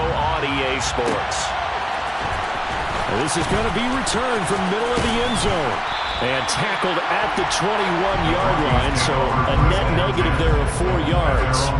on EA Sports. This is going to be returned from middle of the end zone. And tackled at the 21-yard line, so a net negative there of 4 yards.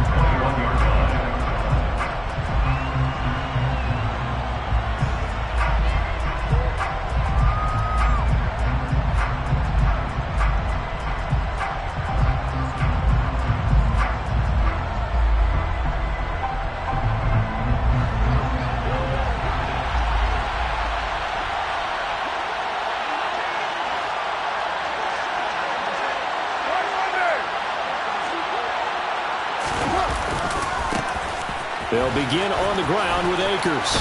They'll begin on the ground with Akers.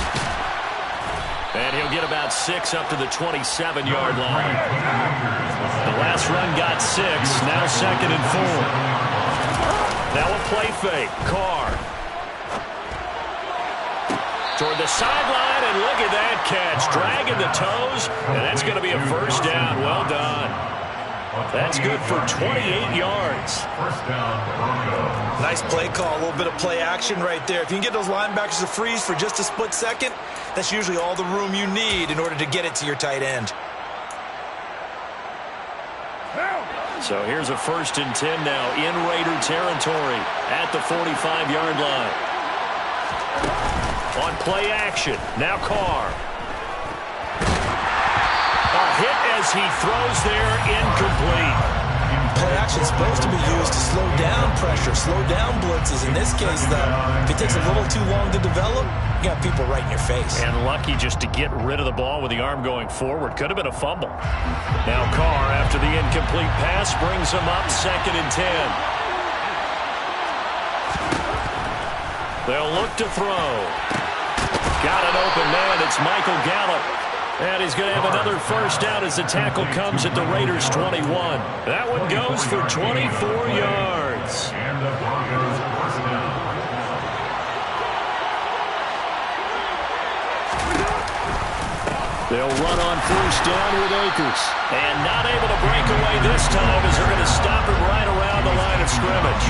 And he'll get about 6 up to the 27-yard line. The last run got 6, now 2nd and 4. Now a play fake. Carr. Toward the sideline, and look at that catch. Dragging the toes, and that's going to be a first down. Well done. That's good for 28 yards. Nice play call, a little bit of play action right there. If you can get those linebackers to freeze for just a split second, that's usually all the room you need in order to get it to your tight end. So here's a 1st and 10 now in Raider territory at the 45-yard line. On play action, now Carr. Hit as he throws there, incomplete. Play action is supposed to be used to slow down pressure, slow down blitzes. In this case, though, if it takes a little too long to develop, you got people right in your face. And lucky just to get rid of the ball with the arm going forward. Could have been a fumble. Now Carr, after the incomplete pass, brings him up 2nd and 10. They'll look to throw. Got an open man. It's Michael Gallup. And he's going to have another first down as the tackle comes at the Raiders' 21. That one goes for 24 yards. They'll run on 1st down with Akers. And not able to break away this time as they're going to stop him right around the line of scrimmage.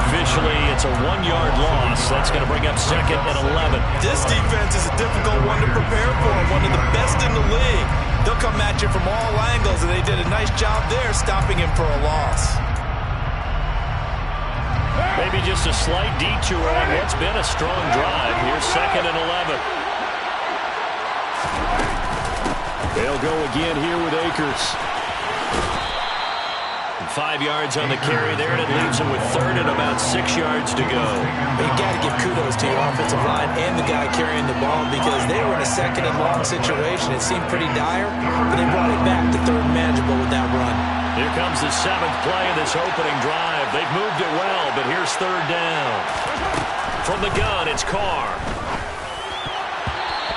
Officially, it's a 1-yard loss. That's going to bring up 2nd and 11. This defense is a difficult one to prepare for, one of the best in the league. They'll come at you from all angles, and they did a nice job there stopping him for a loss. Maybe just a slight detour on what's been a strong drive. Here's 2nd and 11. They'll go again here with Akers. 5 yards on the carry there, and it leaves him with 3rd and about 6 yards to go. You got to give kudos to your offensive line and the guy carrying the ball because they were in a 2nd and long situation. It seemed pretty dire, but they brought it back to 3rd and manageable with that run. Here comes the 7th play of this opening drive. They've moved it well, but here's 3rd down. From the gun, it's Carr.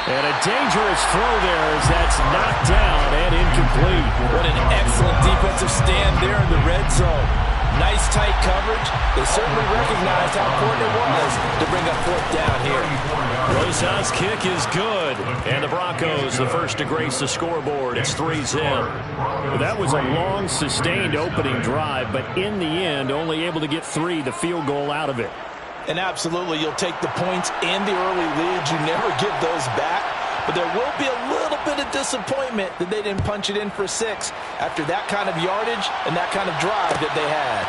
And a dangerous throw there as that's knocked down and incomplete. What an excellent defensive stand there in the red zone. Nice tight coverage. They certainly recognized how important it was to bring up 4th down here. Rosas' kick is good. And the Broncos, the first to grace the scoreboard. It's 3-0. Well, that was a long, sustained opening drive, but in the end, only able to get 3, the field goal out of it. And absolutely, you'll take the points and the early leads. You never give those back. But there will be a little bit of disappointment that they didn't punch it in for 6 after that kind of yardage and that kind of drive that they had.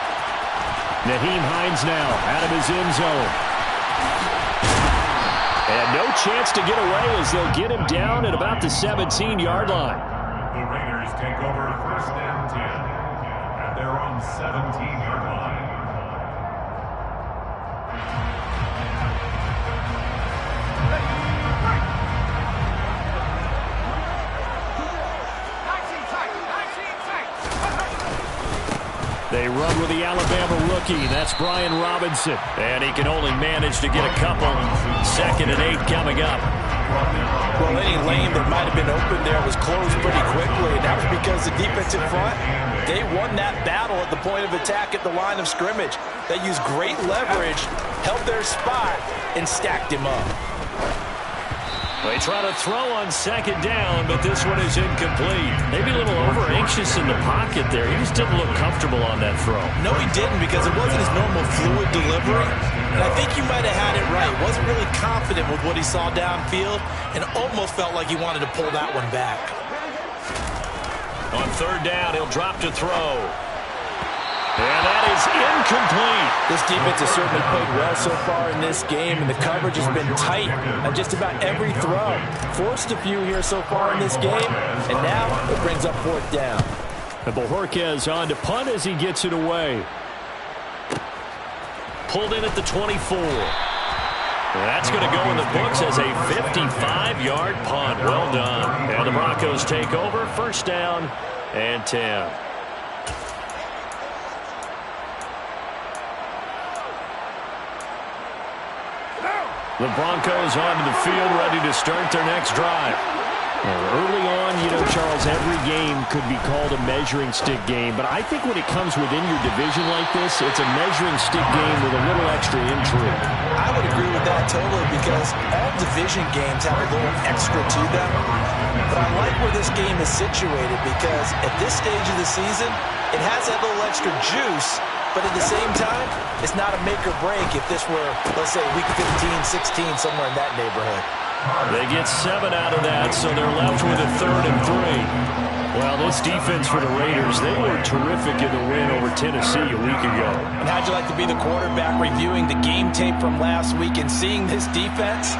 Naheem Hines now out of his end zone. And no chance to get away as they'll get him down at about the 17-yard line. The Raiders take over 1st and 10 at their own 17-yard line. They run with the Alabama rookie. That's Brian Robinson. And he can only manage to get a couple. 2nd and 8 coming up. Well, any lane that might have been open there was closed pretty quickly. And that was because the defensive front, they won that battle at the point of attack at the line of scrimmage. They used great leverage, held their spot, and stacked him up. They try to throw on 2nd down, but this one is incomplete. Maybe a little over-anxious in the pocket there. He just didn't look comfortable on that throw. No, he didn't because it wasn't his normal fluid delivery. And I think he might have had it right. Wasn't really confident with what he saw downfield and almost felt like he wanted to pull that one back. On third down, he'll drop to throw. And that is incomplete. This defense has certainly played well so far in this game, and the coverage has been tight on just about every throw. Forced a few here so far in this game, and now it brings up fourth down. And Bojorquez on to punt as he gets it away. Pulled in at the 24. That's going to go in the books as a 55-yard punt. Well done. And the Broncos take over. First down and 10. The Broncos onto the field, ready to start their next drive. Early on, Charles, every game could be called a measuring stick game, but I think when it comes within your division like this, it's a measuring stick game with a little extra intrigue. I would agree with that totally, because all division games have a little extra to them. But I like where this game is situated, because at this stage of the season, it has that little extra juice, but at the same time, it's not a make or break if this were, let's say, week 15, 16, somewhere in that neighborhood. They get 7 out of that, so they're left with a 3rd and 3. Well, this defense for the Raiders, they were terrific in the win over Tennessee a week ago. And how'd you like to be the quarterback reviewing the game tape from last week and seeing this defense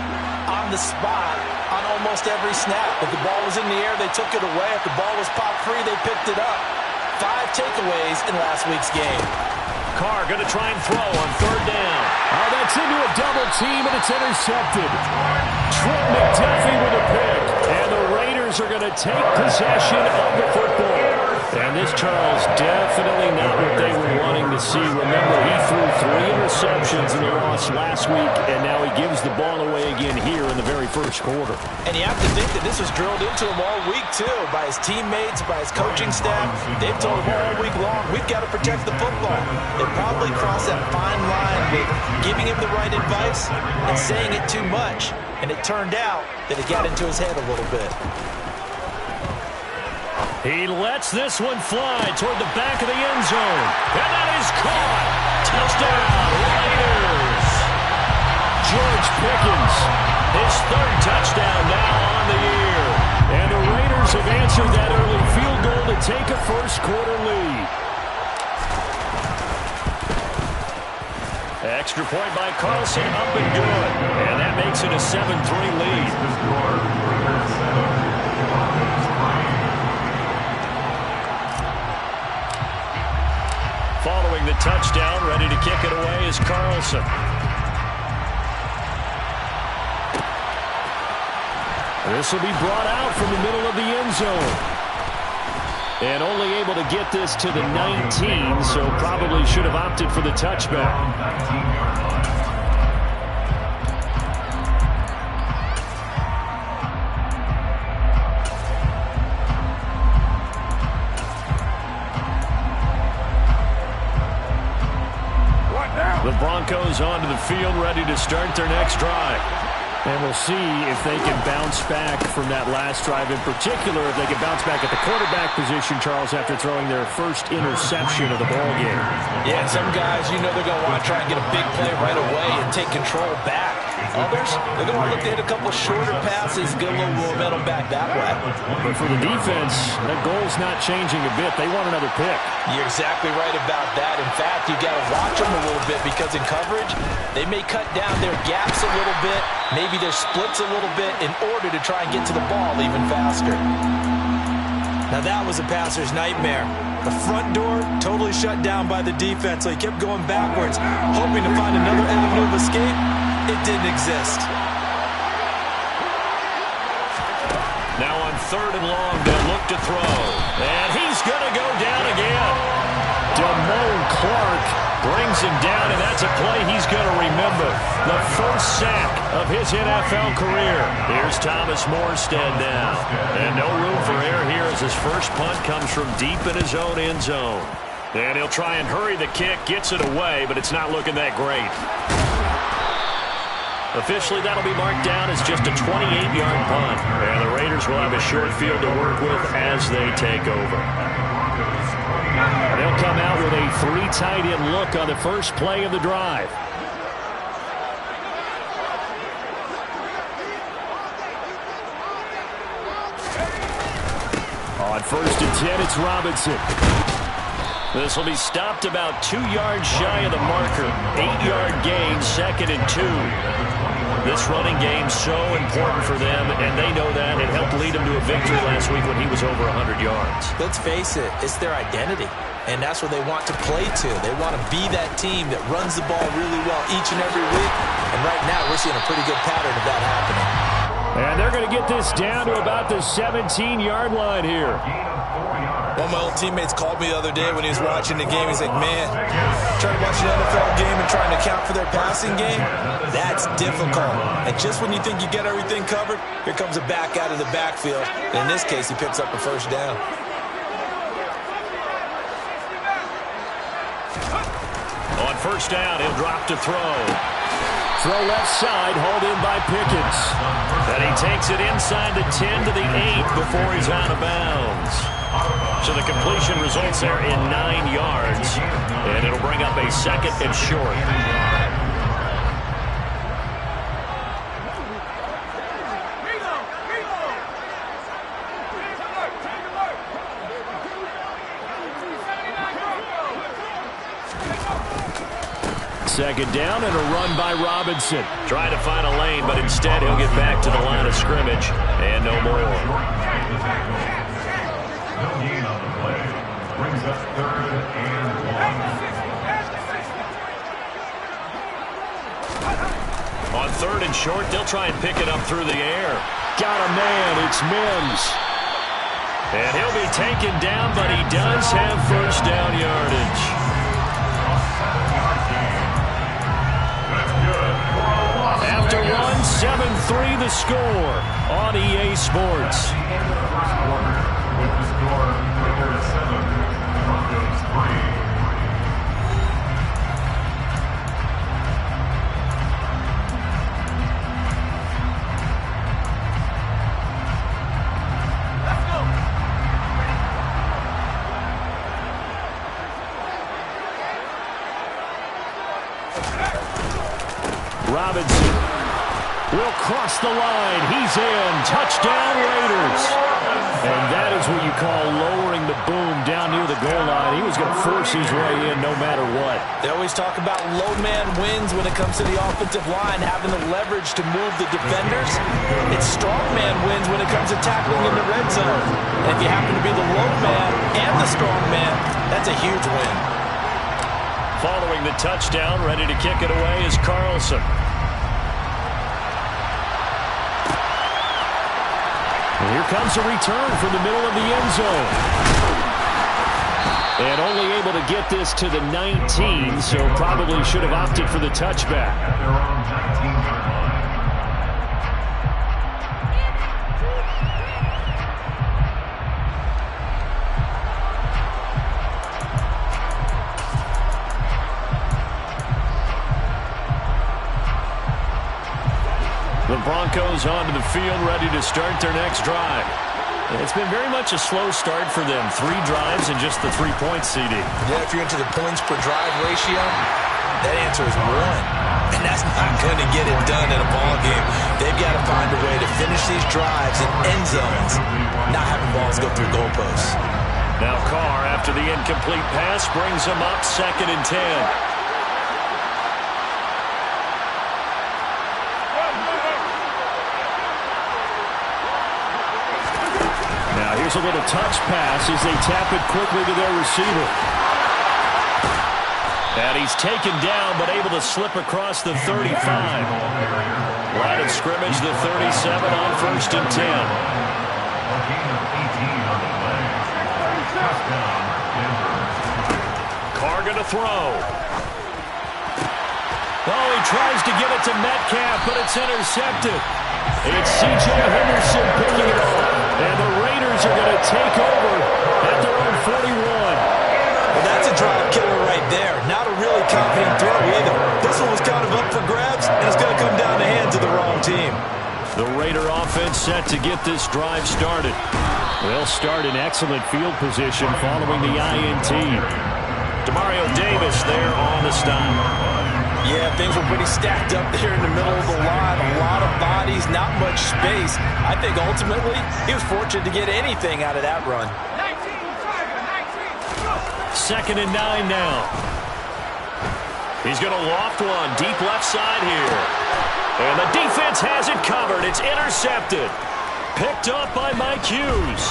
on the spot on almost every snap? If the ball was in the air, they took it away. If the ball was popped free, they picked it up. 5 takeaways in last week's game. Carr going to try and throw on third down. Oh, that's into a double team, and it's intercepted. Trent McDuffie with a pick. And the Raiders are going to take possession of the football. And this, Charles, definitely not what they were wanting to see. Remember, he threw 3 interceptions in the loss last week, and now he gives the ball away again here in the very first quarter. And you have to think that this was drilled into him all week, too, by his teammates, by his coaching staff. They've told him all week long, we've got to protect the football. They probably crossed that fine line with giving him the right advice and saying it too much. And it turned out that it got into his head a little bit. He lets this one fly toward the back of the end zone. And that is caught. Touchdown, Raiders. George Pickens, his 3rd touchdown now on the year. And the Raiders have answered that early field goal to take a first quarter lead. Extra point by Carlson, up and good. And that makes it a 7-3 lead. Following the touchdown, ready to kick it away is Carlson. This will be brought out from the middle of the end zone. And only able to get this to the 19, so probably should have opted for the touchback. The Broncos onto the field, ready to start their next drive. And we'll see if they can bounce back from that last drive, in particular, if they can bounce back at the quarterback position, Charles, after throwing their first interception of the ballgame. Yeah, some guys, they're going to want to try and get a big play right away and take control back. Others, they're going to look to hit a couple shorter passes, get a little momentum back that way. But for the defense, that goal's not changing a bit. They want another pick. You're exactly right about that. In fact, you got to watch them a little bit, because in coverage, they may cut down their gaps a little bit, maybe their splits a little bit, in order to try and get to the ball even faster. Now that was a passer's nightmare. The front door totally shut down by the defense, so he kept going backwards, hoping to find another avenue of escape. It didn't exist. Now on 3rd and long, they'll look to throw. And he's going to go down again. Damone Clark brings him down, and that's a play he's going to remember. The first sack of his NFL career. Here's Thomas Morstead now. And no room for error here as his first punt comes from deep in his own end zone. And he'll try and hurry the kick, gets it away, but it's not looking that great. Officially, that'll be marked down as just a 28-yard punt. And the Raiders will have a short field to work with as they take over. They'll come out with a 3 tight end look on the first play of the drive. On 1st and 10, it's Robinson. This will be stopped about 2 yards shy of the marker. 8-yard gain, 2nd and 2. This running game so important for them, and they know that. It helped lead them to a victory last week when he was over 100 yards. Let's face it, it's their identity, and that's what they want to play to. They want to be that team that runs the ball really well each and every week, and right now we're seeing a pretty good pattern of that happening. And they're going to get this down to about the 17-yard line here. One of my old teammates called me the other day when he was watching the game. He's like, man, trying to watch an NFL game and trying to account for their passing game, that's difficult. And just when you think you get everything covered, here comes a back out of the backfield. And in this case, he picks up a first down. On 1st down, he'll drop to throw. Throw left side, hauled in by Pickens. And he takes it inside the 10 to the 8 before he's out of bounds. So the completion results there in 9 yards. And it'll bring up a 2nd and short. Second down and a run by Robinson. Trying to find a lane, but instead he'll get back to the line of scrimmage. And no more. No gain on the play. Brings up 3rd and 1. On 3rd and short, they'll try and pick it up through the air. Got a man. It's Mims. And he'll be taken down, but he does have first down yardage. After one, 7-3 the score on EA Sports. With the score, Raiders 7, Broncos 3. Robinson will cross the line. He's in. Touchdown, Raiders. And that is what you call lowering the boom down near the goal line. He was going to force his way in no matter what. They always talk about low man wins when it comes to the offensive line, having the leverage to move the defenders. It's strong man wins when it comes to tackling in the red zone. And if you happen to be the low man and the strong man, that's a huge win. Following the touchdown, ready to kick it away is Carlson. And here comes a return from the middle of the end zone. And only able to get this to the 19, so probably should have opted for the touchback. At their own 19-yard line. The Broncos onto the field, ready to start their next drive. It's been very much a slow start for them. 3 drives and just the 3 points, CD. Yeah, if you're into the points per drive ratio, that answer is 1. And that's not going to get it done in a ball game. They've got to find a way to finish these drives in end zones, not having balls go through goalposts. Now Carr, after the incomplete pass, brings him up 2nd and 10. Here's a little touch pass as they tap it quickly to their receiver. And he's taken down, but able to slip across the 35. Line of scrimmage, the 37 on 1st and 10. Carr going to throw. Oh, he tries to get it to Metcalf, but it's intercepted. It's C.J. Henderson picking it off. And the Raiders are going to take over at their own 41. Well, that's a drive killer right there. Not a really confident throw either. This one was kind of up for grabs, and it's going to come down the hands of the wrong team. The Raider offense set to get this drive started. They'll start in excellent field position following the INT. Demario Davis there on the stop. Yeah, things were pretty stacked up there in the middle of the line. A lot of bodies, not much space. I think ultimately he was fortunate to get anything out of that run. 2nd and 9 now. He's going to loft one deep left side here. And the defense has it covered. It's intercepted. Picked up by Mike Hughes.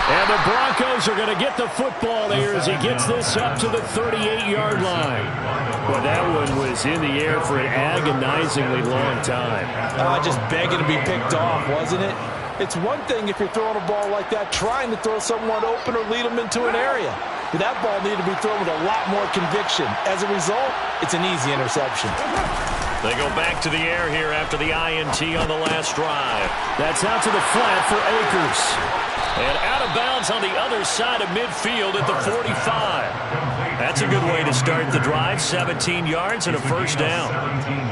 And the Broncos are going to get the football there as he gets this up to the 38-yard line. Well, that one was in the air for an agonizingly long time. Just begging to be picked off, wasn't it? It's one thing if you're throwing a ball like that, trying to throw someone open or lead them into an area. But that ball needed to be thrown with a lot more conviction. As a result, it's an easy interception. They go back to the air here after the INT on the last drive. That's out to the flat for Akers. And out of bounds on the other side of midfield at the 45. That's a good way to start the drive. 17 yards and a first down.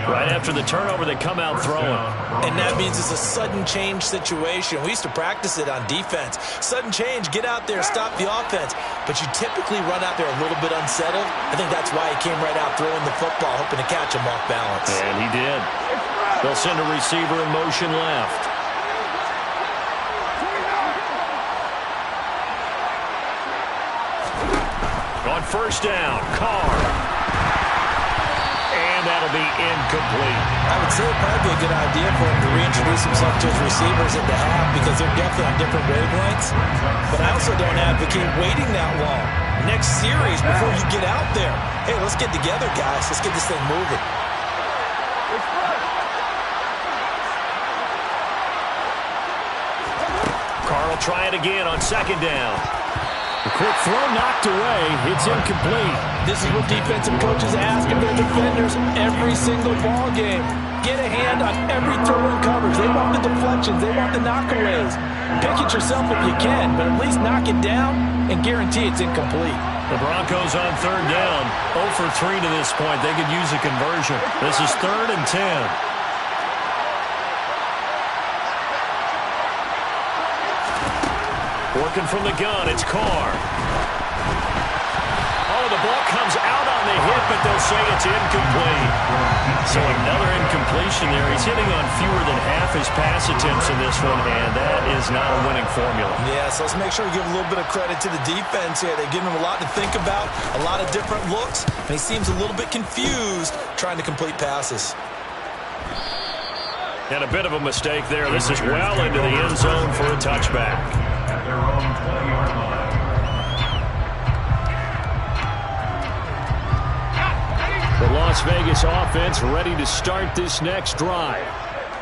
Right after the turnover, they come out throwing. And that means it's a sudden change situation. We used to practice it on defense. Sudden change, get out there, stop the offense. But you typically run out there a little bit unsettled. I think that's why he came right out throwing the football, hoping to catch him off balance. And he did. They'll send a receiver in motion left. On first down, Carr. And that'll be incomplete. I would say it'd probably be a good idea for him to reintroduce himself to his receivers at the half because they're definitely on different wavelengths. But I also don't advocate waiting that long. Next series, before you get out there, hey, let's get together, guys. Let's get this thing moving. Carr will try it again on 2nd down. The quick throw knocked away. It's incomplete. This is what defensive coaches ask of their defenders every single ball game. Get a hand on every throw in coverage. They want the deflections. They want the knockaways. Pick it yourself if you can, but at least knock it down and guarantee it's incomplete. The Broncos on 3rd down. 0 for 3 to this point. They could use a conversion. This is 3rd and 10. Working from the gun, it's Carr. Oh, the ball comes out on the hit, but they'll say it's incomplete. So another incompletion there. He's hitting on fewer than half his pass attempts in this one, and that is not a winning formula. Yeah, so let's make sure we give a little bit of credit to the defense here. They give him a lot to think about, a lot of different looks, and he seems a little bit confused trying to complete passes. And a bit of a mistake there. This is well into the end zone for a touchback. At their own 20-yard line. The Las Vegas offense ready to start this next drive.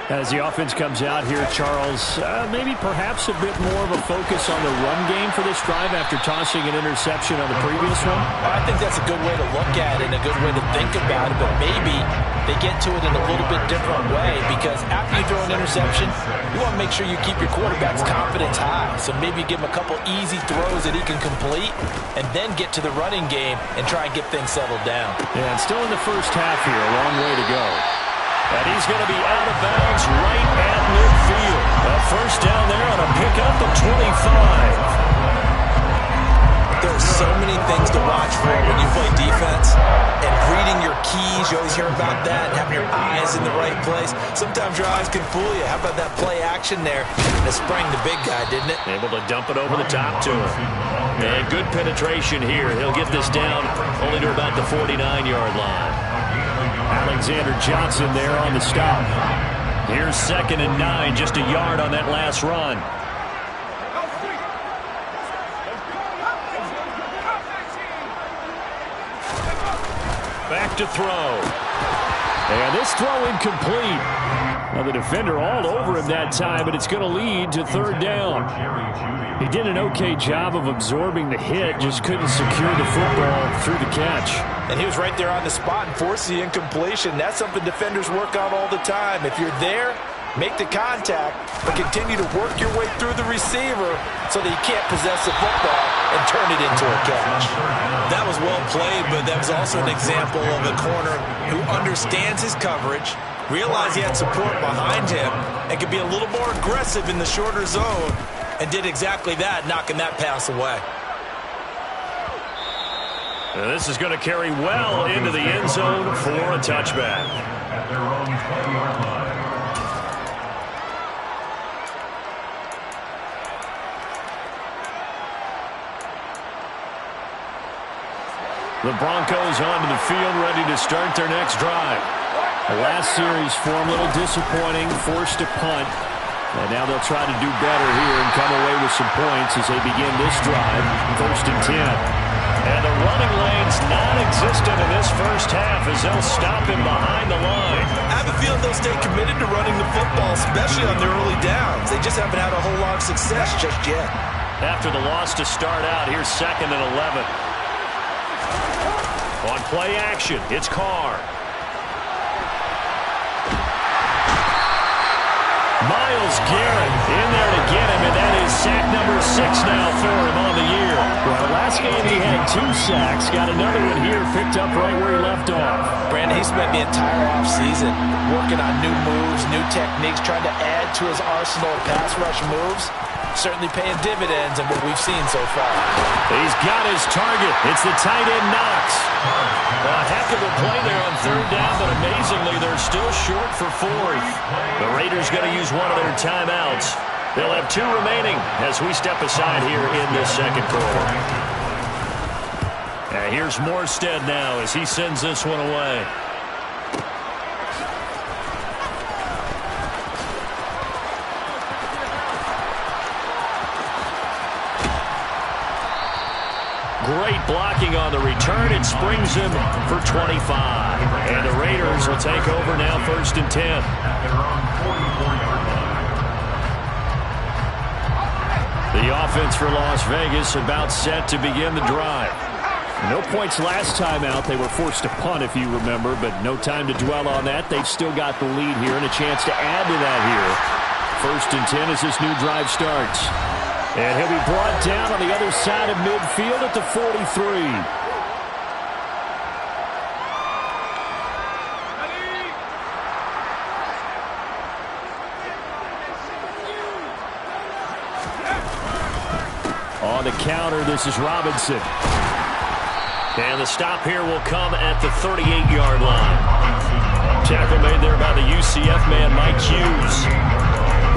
As the offense comes out here, Charles, maybe perhaps a bit more of a focus on the run game for this drive after tossing an interception on the previous one? I think that's a good way to look at it and a good way to think about it, but maybe they get to it in a little bit different way because after you throw an interception, you want to make sure you keep your quarterback's confidence high. So maybe give him a couple easy throws that he can complete and then get to the running game and try and get things settled down. Yeah, and still in the first half here, a long way to go. And he's going to be out of bounds right at midfield. A first down there on a pickup of 25. There are so many things to watch for when you play defense. And reading your keys, you always hear about that, and having your eyes in the right place. Sometimes your eyes can fool you. How about that play action there? That sprang the big guy, didn't it? Able to dump it over the top to him. And good penetration here. He'll get this down only to about the 49-yard line. Alexander Johnson there on the stop. Here's 2nd and 9, just a yard on that last run. Back to throw. And this throw incomplete. Now the defender all over him that time, but it's going to lead to 3rd down. He did an okay job of absorbing the hit, just couldn't secure the football through the catch. And he was right there on the spot and forced the incompletion. That's something defenders work on all the time. If you're there, make the contact, but continue to work your way through the receiver so that you can't possess the football and turn it into a catch. That was well played, but that was also an example of a corner who understands his coverage, realized he had support behind him, and could be a little more aggressive in the shorter zone, and did exactly that, knocking that pass away. This is going to carry well into the end zone for a touchback. At their own 20-yard line. The Broncos onto the field, ready to start their next drive. The last series for them a little disappointing, forced to punt. And now they'll try to do better here and come away with some points as they begin this drive, 1st and 10. And the running lane's non-existent in this first half as they'll stop him behind the line. I have a feeling they'll stay committed to running the football, especially on their early downs. They just haven't had a whole lot of success just yet. After the loss to start out, here's 2nd and 11. On play action, it's Carr. Myles Garrett in there to get him, and that is sack number 6 now for him on the year. Well, last game he had 2 sacks. Got another one here, picked up right where he left off. Brandon, he spent the entire offseason working on new moves, new techniques, trying to add to his arsenal of pass rush moves. Certainly paying dividends in what we've seen so far. He's got his target. It's the tight end Knox. A heck of a play there on 3rd down, but amazingly, they're still short for 4th. The Raiders going to use one of their timeouts. They'll have 2 remaining as we step aside here in this 2nd quarter. And here's Morstead now as he sends this one away. Great blocking on the return. It springs him for 25. And the Raiders will take over now 1st and 10. The offense for Las Vegas about set to begin the drive. No points last time out. They were forced to punt, if you remember, but no time to dwell on that. They've still got the lead here and a chance to add to that here. 1st and 10 as this new drive starts. And he'll be brought down on the other side of midfield at the 43. On the counter, this is Robinson. And the stop here will come at the 38-yard line. Tackle made there by the UCF man, Mike Hughes.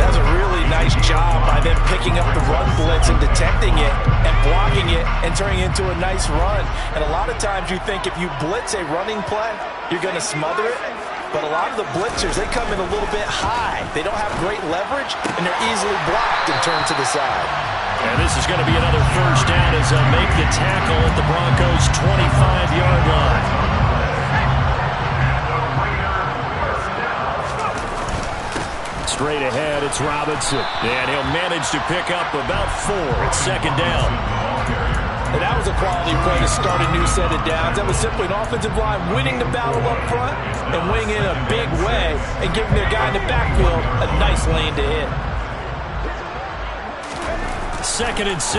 That's a really nice job by them picking up the run blitz and detecting it and blocking it and turning it into a nice run. And a lot of times you think if you blitz a running play, you're going to smother it. But a lot of the blitzers, they come in a little bit high. They don't have great leverage, and they're easily blocked and turned to the side. And this is going to be another 1st down as they'll make the tackle at the Broncos' 25-yard line. Straight ahead, it's Robinson. And he'll manage to pick up about 4. It's 2nd down. And that was a quality play to start a new set of downs. That was simply an offensive line winning the battle up front and winning in a big way and giving their guy in the backfield a nice lane to hit. 2nd and 6.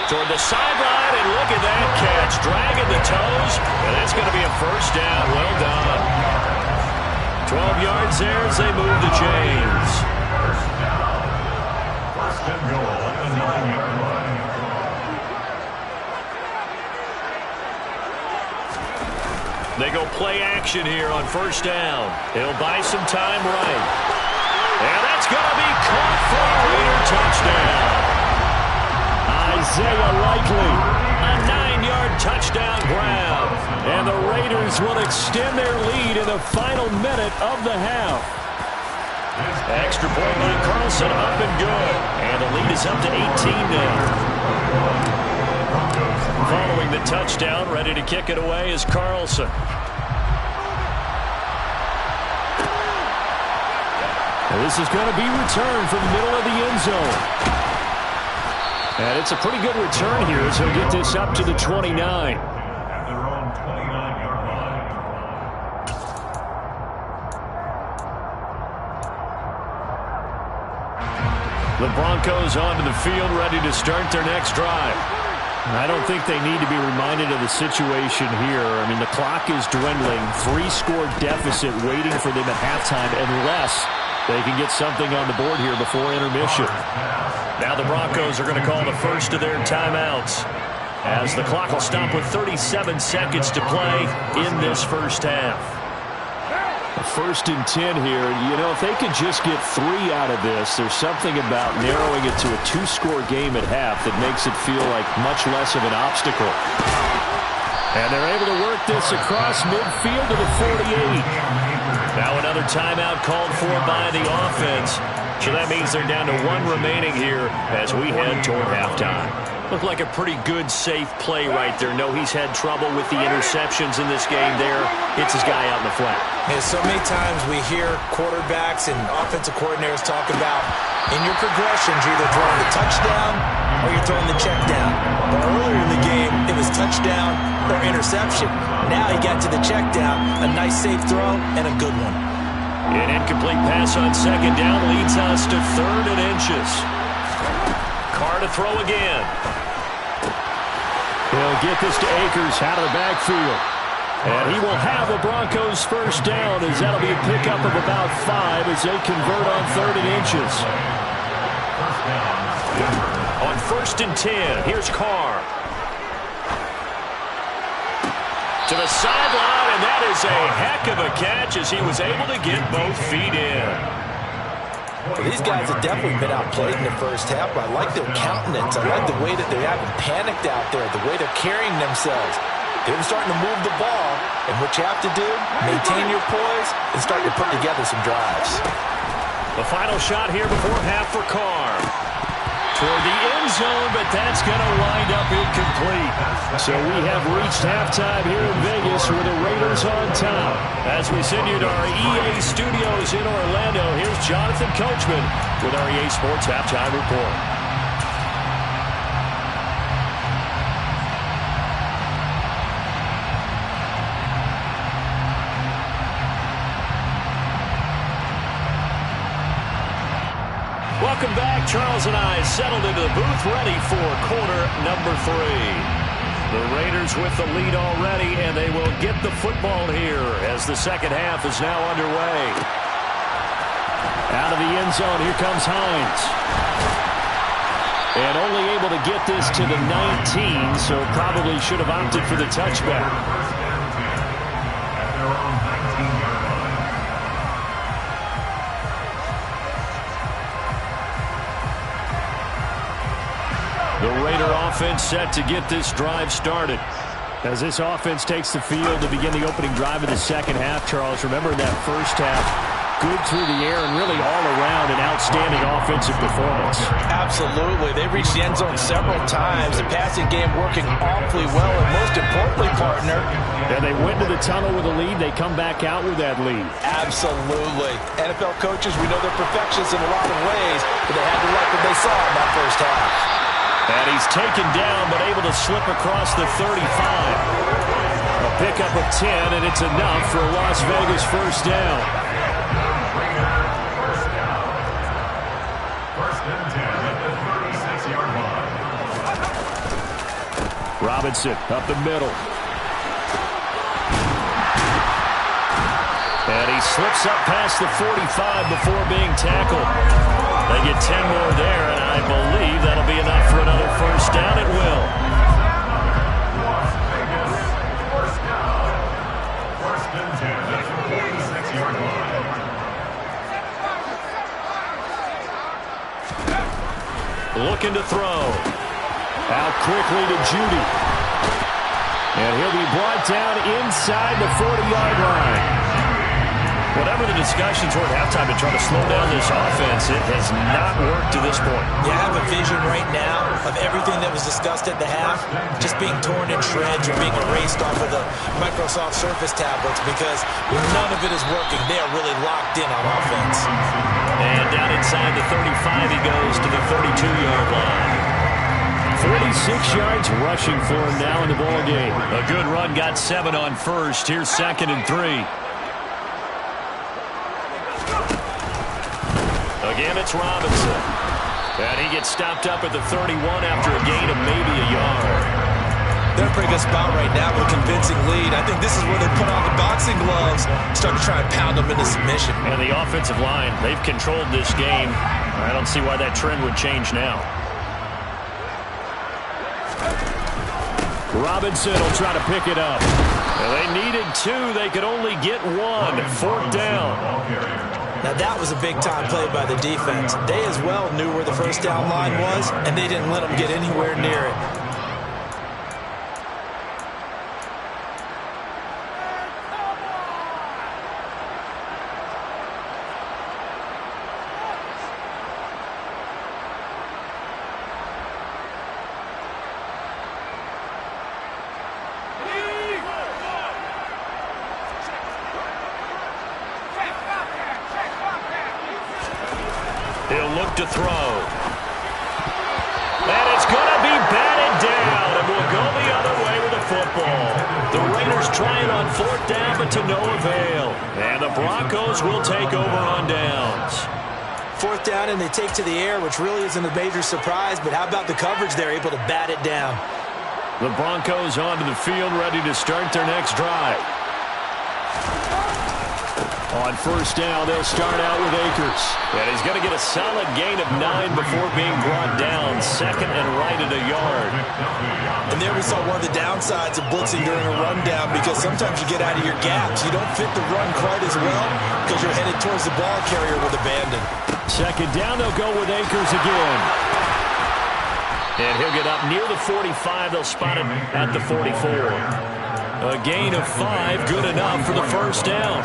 Toward the sideline, and look at that catch. Dragging the toes, and it's going to be a 1st down. Well done. 12 yards there as they move the chains. 1st and goal at the 9-yard line. They go play action here on 1st down. He'll buy some time right. And that's going to be caught for a Raider touchdown. Isaiah Likely. A 9-yard touchdown grab. And the Raiders will extend their lead in the final minute of the half. Extra point by Carlson, up and good. And the lead is up to 18 now. Following the touchdown, ready to kick it away is Carlson. And this is going to be returned from the middle of the end zone. And it's a pretty good return here as he'll get this up to the 29. At their own 29-yard line. The Broncos onto the field, ready to start their next drive. I don't think they need to be reminded of the situation here. I mean, the clock is dwindling. 3-score deficit waiting for them at halftime unless they can get something on the board here before intermission. Now the Broncos are going to call the first of their timeouts. as the clock will stop with 37 seconds to play in this first half. 1st and 10 here. You know, if they could just get 3 out of this, there's something about narrowing it to a 2-score game at half that makes it feel like much less of an obstacle. And they're able to work this across midfield to the 48. Now another timeout called for by the offense. So that means they're down to 1 remaining here as we head toward halftime. Looked like a pretty good, safe play right there. No, he's had trouble with the interceptions in this game there. Hits his guy out in the flat. And so many times we hear quarterbacks and offensive coordinators talk about in your progressions, you're either throwing the touchdown or you're throwing the check down. But earlier in the game, it was touchdown or interception. Now he got to the check down, a nice safe throw, and a good one. An incomplete pass on 2nd down leads us to 3rd and inches. Carr to throw again. He'll get this to Akers out of the backfield. And he will have a Broncos first down as that'll be a pickup of about 5 as they convert on 3rd and inches. On 1st and 10, here's Carr. To the sideline, and that is a heck of a catch as he was able to get both feet in. Well, these guys have definitely been outplayed in the first half, but I like their countenance. I like the way that they haven't panicked out there, the way they're carrying themselves. They're starting to move the ball, and what you have to do, maintain your poise and start to put together some drives. The final shot here before half for Carr. Toward the end zone, but that's going to wind up incomplete. So we have reached halftime here in Vegas with the Raiders on top. As we send you to our EA studios in Orlando, here's Jonathan Coachman with our EA Sports Halftime Report. Welcome back. Charles and I settled into the booth ready for quarter number 3. The Raiders with the lead already, and they will get the football here as the second half is now underway. Out of the end zone, here comes Hines. And only able to get this to the 19, so probably should have opted for the touchback. The Raider offense set to get this drive started. As this offense takes the field to begin the opening drive of the second half, Charles, remember that first half, good through the air and really all around an outstanding offensive performance. Absolutely. They reached the end zone several times. The passing game working awfully well, and most importantly, partner, and they went to the tunnel with a lead. They come back out with that lead. Absolutely. NFL coaches, we know they're perfectionists in a lot of ways, but they had to like what they saw in that first half. And he's taken down, but able to slip across the 35. A pickup of 10, and it's enough for a Las Vegas first down. First and 10 at the 36-yard line. Robinson up the middle. And he slips up past the 45 before being tackled. They get 10 more there, and I believe that'll be enough for another first down. It will. Las Vegas, first down. First and 10 at the 46-yard line. Looking to throw. Out quickly to Judy. And he'll be brought down inside the 40-yard line. Whatever the discussions were at halftime to try to slow down this offense, it has not worked to this point. You have a vision right now of everything that was discussed at the half just being torn in shreds or being erased off of the Microsoft Surface tablets because none of it is working. They are really locked in on offense. And down inside the 35, he goes to the 32-yard line. 46 yards rushing for him now in the ball game. A good run, got 7 on first. Here's 2nd and 3. Again, it's Robinson. And he gets stopped up at the 31 after a gain of maybe a yard. They're in a pretty good spot right now with a convincing lead. I think this is where they put on the boxing gloves, start to try and pound them into submission. And the offensive line, they've controlled this game. I don't see why that trend would change now. Robinson will try to pick it up. Well, they needed 2. They could only get 1. 4th down. Now that was a big-time play by the defense. They as well knew where the first down line was, and they didn't let them get anywhere near it. He'll look to throw. And it's going to be batted down, and we'll go the other way with the football. The Raiders trying on 4th down, but to no avail. And the Broncos will take over on downs. 4th down, and they take to the air, which really isn't a major surprise, but how about the coverage? They're able to bat it down. The Broncos onto the field, ready to start their next drive. On 1st down, they'll start out with Akers. And he's going to get a solid gain of 9 before being brought down. 2nd and right at a yard. And there we saw one of the downsides of blitzing during a rundown, because sometimes you get out of your gaps. You don't fit the run quite as well because you're headed towards the ball carrier with abandon. 2nd down, they'll go with Akers again. And he'll get up near the 45. They'll spot him at the 44. A gain of 5, good enough for the 1st down.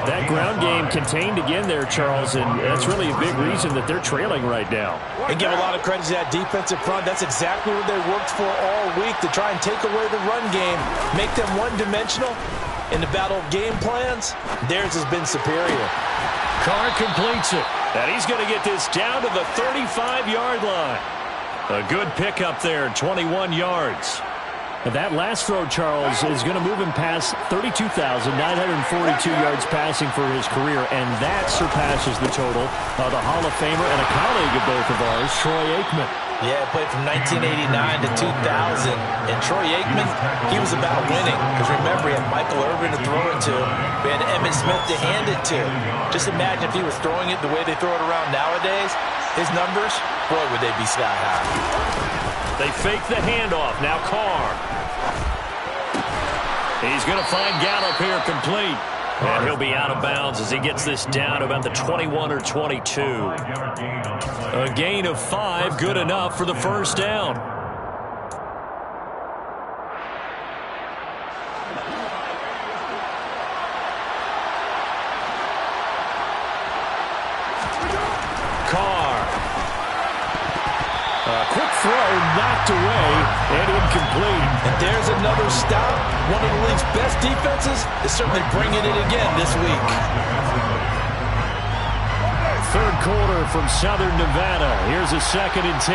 That ground game contained again there, Charles, and that's really a big reason that they're trailing right now. And give a lot of credit to that defensive front. That's exactly what they worked for all week, to try and take away the run game, make them one-dimensional. In the battle of game plans, theirs has been superior. Carr completes it. And he's going to get this down to the 35-yard line. A good pickup there, 21 yards. That last throw, Charles, is going to move him past 32,942 yards passing for his career, and that surpasses the total of the Hall of Famer and a colleague of both of ours, Troy Aikman. Yeah, played from 1989 to 2000. And Troy Aikman, he was about winning. Because remember, he had Michael Irvin to throw it to. We had Emmitt Smith to hand it to. Just imagine if he was throwing it the way they throw it around nowadays. His numbers, boy, would they be sky high. They fake the handoff. Now Carr. He's going to find Gallup here complete. And he'll be out of bounds as he gets this down to about the 21 or 22. A gain of 5, good enough for the 1st down. Quick throw, knocked away, and incomplete. And there's another stop. One of the league's best defenses is certainly bringing it again this week. 3rd quarter from Southern Nevada. Here's a 2nd and 10.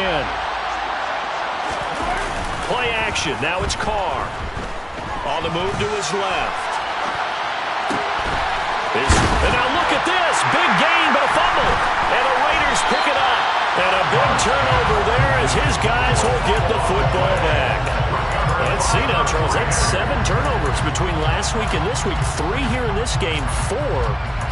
Play action. Now it's Carr. On the move to his left. And now look at this. Big gain, but a fumble. And the Raiders pick it up. And a big turnover there as his guys will get the football back. Let's see now, Charles. That's 7 turnovers between last week and this week. 3 here in this game, 4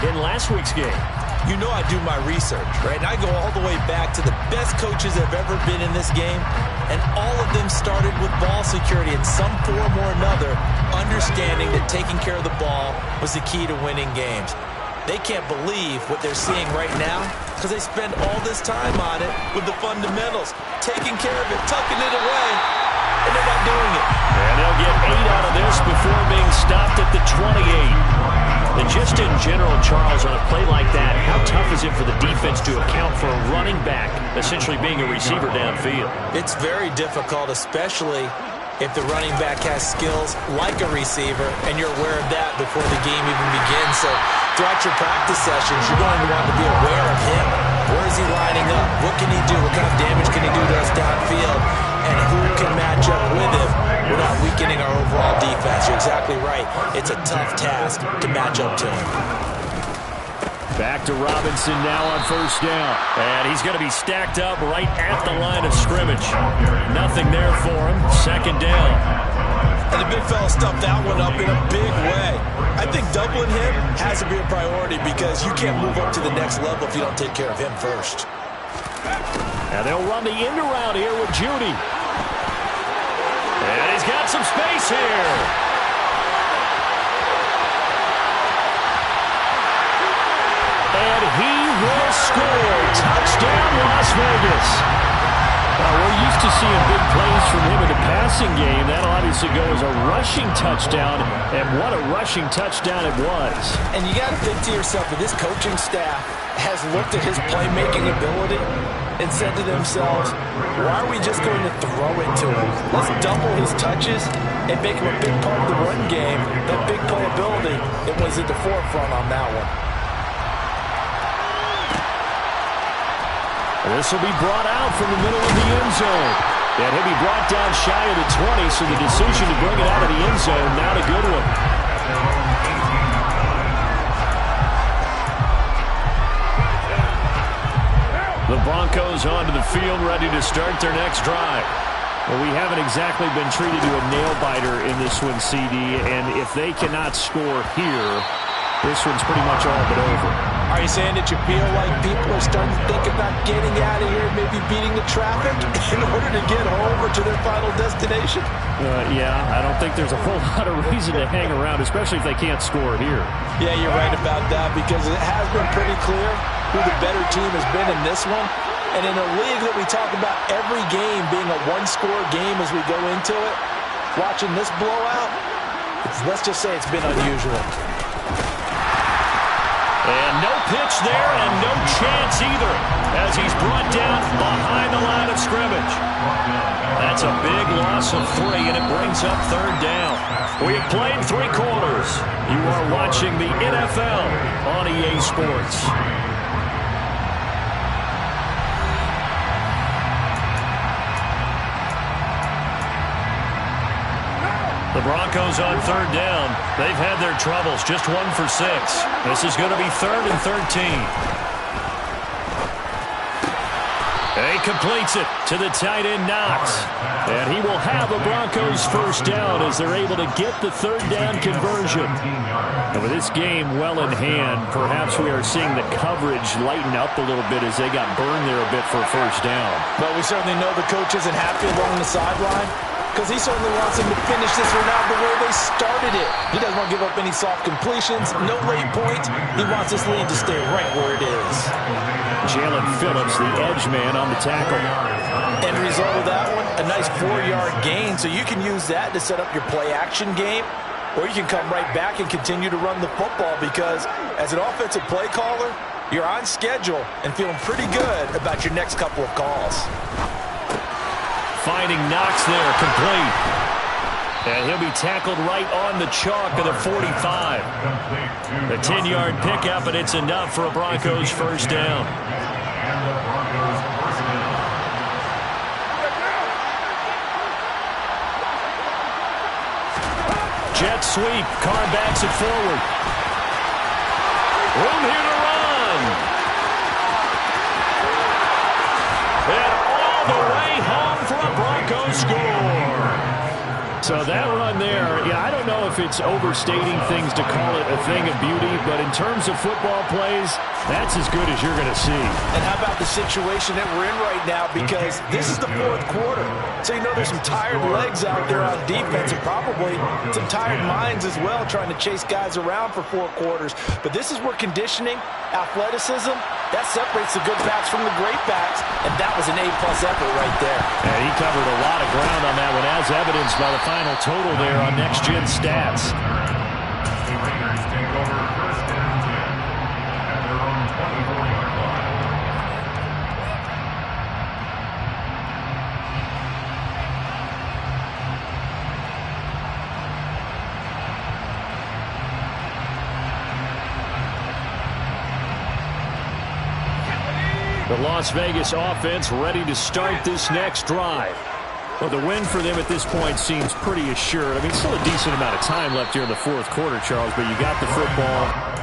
in last week's game. You know I do my research, right? And I go all the way back to the best coaches that have ever been in this game. And all of them started with ball security in some form or another, understanding that taking care of the ball was the key to winning games. They can't believe what they're seeing right now because they spend all this time on it with the fundamentals, taking care of it, tucking it away, and they're not doing it. And they'll get 8 out of this before being stopped at the 28. And just in general, Charles, on a play like that, how tough is it for the defense to account for a running back essentially being a receiver downfield? It's very difficult, especially if the running back has skills like a receiver, and you're aware of that before the game even begins. So throughout your practice sessions, you're going to want to be aware of him. Where is he lining up? What can he do? What kind of damage can he do to us downfield? And who can match up with him without weakening our overall defense? You're exactly right. It's a tough task to match up to him. Back to Robinson now on 1st down. And he's going to be stacked up right at the line of scrimmage. Nothing there for him. 2nd down. And the big fella stuffed that one up in a big way. I think doubling him has to be a priority because you can't move up to the next level if you don't take care of him first. And they'll run the end around here with Judy. And he's got some space here. And he will score. Touchdown, Las Vegas. We're used to seeing big plays from him in the passing game. That'll obviously go as a rushing touchdown, and what a rushing touchdown it was. And you got to think to yourself that this coaching staff has looked at his playmaking ability and said to themselves, why are we just going to throw it to him? Let's double his touches and make him a big part of the run game. That big playability, it was at the forefront on that one. This will be brought out from the middle of the end zone. And he'll be brought down shy of the 20, so the decision to bring it out of the end zone, not a good one. The Broncos onto the field, ready to start their next drive. Well, we haven't exactly been treated to a nail-biter in this one, CD, and if they cannot score here, this one's pretty much all but over. Are you saying that you feel like people are starting to think about getting out of here, maybe beating the traffic in order to get over to their final destination? Yeah, I don't think there's a whole lot of reason to hang around, especially if they can't score here. Yeah, you're right about that, because it has been pretty clear who the better team has been in this one. And in a league that we talk about every game being a one-score game as we go into it, watching this blowout, let's just say it's been unusual. And no pitch there and no chance either as he's brought down behind the line of scrimmage. That's a big loss of 3, and it brings up third down. We have played 3 quarters. You are watching the NFL on EA Sports. The Broncos on third down. They've had their troubles. Just 1 for 6. This is going to be 3rd and 13. He completes it to the tight end, Knox. And he will have the Broncos first down as they're able to get the third down conversion. And with this game well in hand, perhaps we are seeing the coverage lighten up a little bit as they got burned there a bit for a first down. But we certainly know the coach isn't happy along the sideline, because he certainly wants him to finish this one out the way they started it. He doesn't want to give up any soft completions, no late points. He wants this lead to stay right where it is. Jalen Phillips, the edge man on the tackle. End result of that one, a nice 4-yard gain. So you can use that to set up your play-action game, or you can come right back and continue to run the football, because as an offensive play caller, you're on schedule and feeling pretty good about your next couple of calls. Finding Knox there, complete. And he'll be tackled right on the chalk of the 45. A 10-yard pickup, and it's enough for a Broncos first down. Jet sweep, Carr backs it forward. Room here to run. And all the way home for a Broncos score. So that run there, yeah, I don't know if it's overstating things to call it a thing of beauty, but in terms of football plays, that's as good as you're going to see. And how about the situation that we're in right now, because this is the 4th quarter. So you know there's some tired legs out there on defense, and probably some tired minds as well, trying to chase guys around for 4 quarters. But this is where conditioning, athleticism, that separates the good backs from the great backs, and that was an A-plus effort right there. And he covered a lot of ground on that one, as evidenced by the final total there on Next Gen Stats. The Raiders take over first and 10 at their own 24-yard line. The Las Vegas offense ready to start this next drive. Well, the win for them at this point seems pretty assured. I mean, still a decent amount of time left here in the 4th quarter, Charles, but you got the football.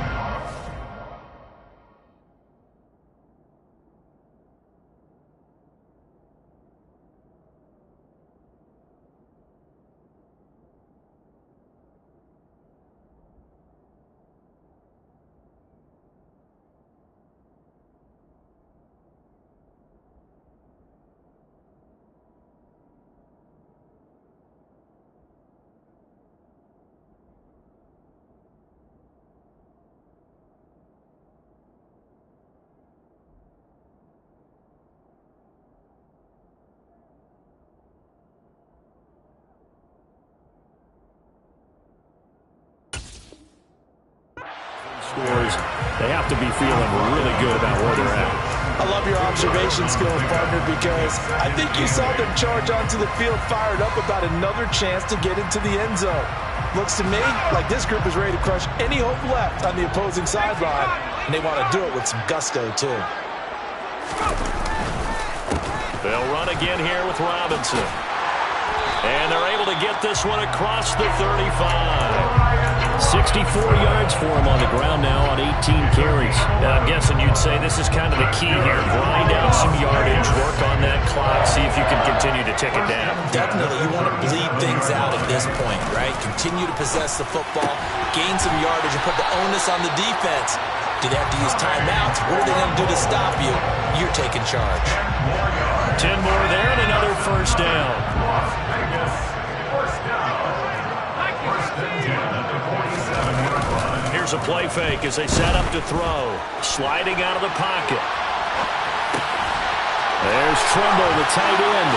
scores, they have to be feeling really good about where they're at. I love your observation skills, partner, because I think you saw them charge onto the field fired up about another chance to get into the end zone. Looks to me like this group is ready to crush any hope left on the opposing sideline, and they want to do it with some gusto, too. They'll run again here with Robinson. And they're able to get this one across the 35. 64 yards for him on the ground now on 18 carries. Now, I'm guessing you'd say this is kind of the key here. Grind out some yardage, work on that clock, see if you can continue to tick it down. Definitely, you want to bleed things out at this point, right? Continue to possess the football, gain some yardage, and put the onus on the defense. Do they have to use timeouts? What are they going to do to stop you? You're taking charge. 10 more there and another first down. Here's a play fake as they set up to throw. Sliding out of the pocket. There's Trimble, the tight end.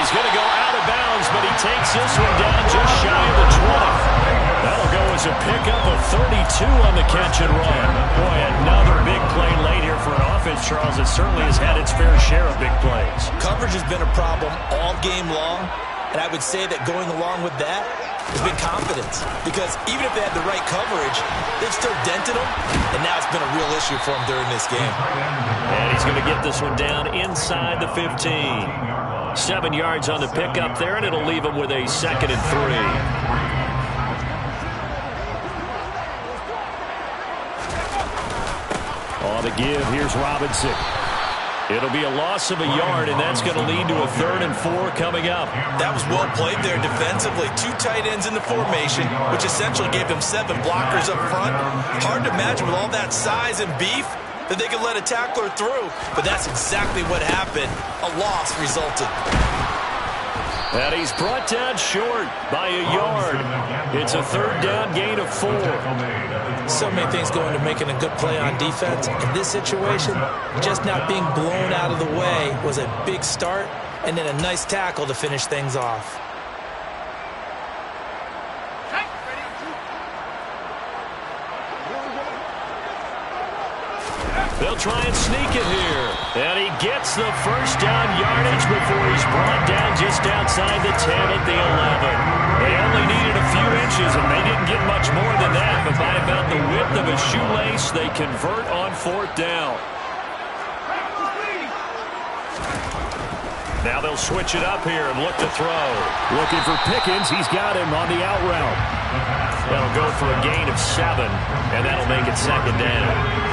He's going to go out of bounds, but he takes this one down just shy of the 20. That'll go as a pickup of 32 on the catch and run. Boy, another big play late here for an offense, Charles, that certainly has had its fair share of big plays. Coverage has been a problem all game long, and I would say that going along with that has been confidence. Because even if they had the right coverage, they've still dented them, and now it's been a real issue for them during this game. And he's going to get this one down inside the 15. 7 yards on the pickup there, and it'll leave him with a 2nd and 3. On the give, here's Robinson. It'll be a loss of a yard, and that's going to lead to a 3rd and 4 coming up. That was well played there defensively. 2 tight ends in the formation, which essentially gave them 7 blockers up front. Hard to imagine with all that size and beef that they could let a tackler through, but that's exactly what happened. A loss resulted. And he's brought down short by a yard. It's a 3rd down gain of 4. So many things go into making a good play on defense. In this situation, just not being blown out of the way was a big start, and then a nice tackle to finish things off. They'll try and sneak it here. And he gets the 1st down yardage before he's brought down just outside the 10 at the 11. They only needed a few inches, and they didn't get much more than that. But by about the width of a shoelace, they convert on 4th down. Now they'll switch it up here and look to throw. Looking for Pickens. He's got him on the out route. That'll go for a gain of 7, and that'll make it 2nd down.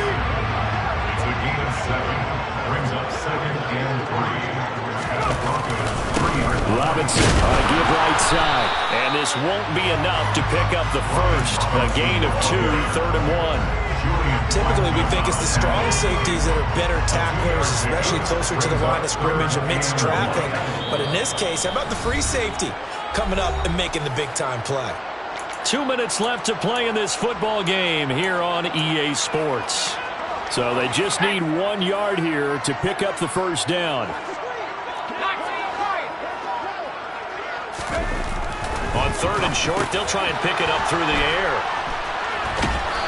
Robinson on a give right side. And this won't be enough to pick up the 1st. A gain of 2, 3rd and 1. Typically, we think it's the strong safeties that are better tacklers, especially closer to the line of scrimmage amidst traffic. But in this case, how about the free safety coming up and making the big-time play? 2 minutes left to play in this football game here on EA Sports. So they just need 1 yard here to pick up the 1st down. On 3rd and short, they'll try and pick it up through the air.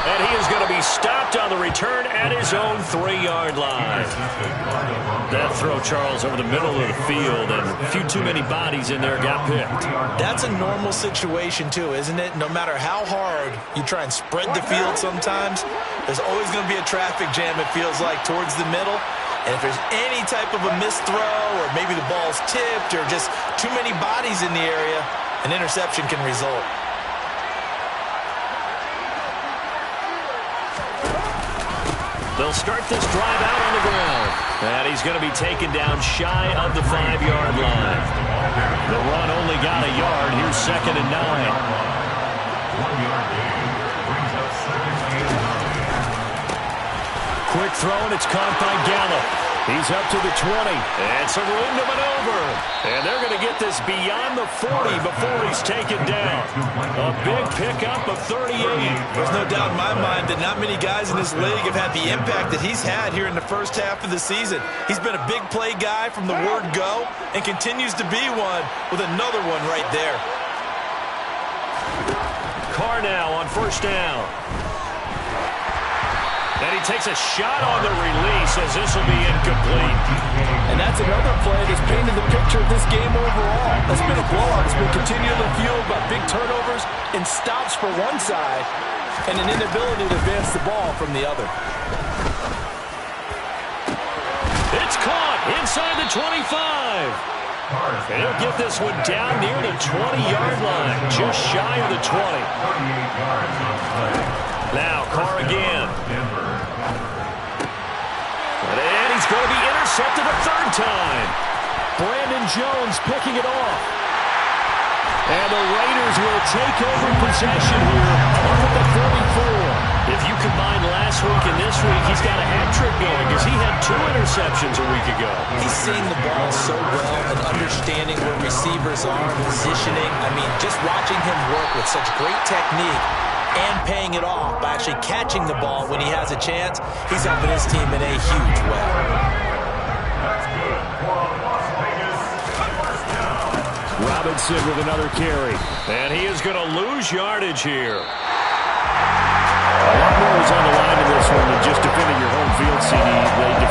And he is going to be stopped on the return at his own 3-yard line. That throw, Charles, over the middle of the field, and a few too many bodies in there got picked. That's a normal situation, too, isn't it? No matter how hard you try and spread the field sometimes, there's always going to be a traffic jam, it feels like, towards the middle. And if there's any type of a missed throw, or maybe the ball's tipped, or just too many bodies in the area, an interception can result. They'll start this drive out on the ground. And he's going to be taken down shy of the 5-yard line. The run only got a yard. Here's 2nd and 9. 1 yard gain brings up 2nd and 9. Quick throw, and it's caught by Gallup. He's up to the 20. And some room to maneuver. And they're going to get this beyond the 40 before he's taken down. A big pickup of 38. There's no doubt in my mind that not many guys in this league have had the impact that he's had here in the first half of the season. He's been a big play guy from the word go and continues to be one with another one right there. Carr now on 1st down. And he takes a shot on the release as this will be incomplete. And that's another play that's painted the picture of this game overall. It's been a blowout. It's been continually fueled by big turnovers and stops for one side and an inability to advance the ball from the other. It's caught inside the 25. And he'll get this one down near the 20-yard line, just shy of the 20. Now Carr again. And he's going to be intercepted a third time. Brandon Jones picking it off. And the Raiders will take over possession here up at the 44. If you combine last week and this week, he's got a hat trick going because he had 2 interceptions a week ago. He's seeing the ball so well and understanding where receivers are, positioning. I mean, just watching him work with such great technique and paying it off by actually catching the ball when he has a chance, he's helping his team in a huge way. Robinson with another carry. And he is going to lose yardage here. A lot more is on the line in this one than just defending your home field, CD. They defend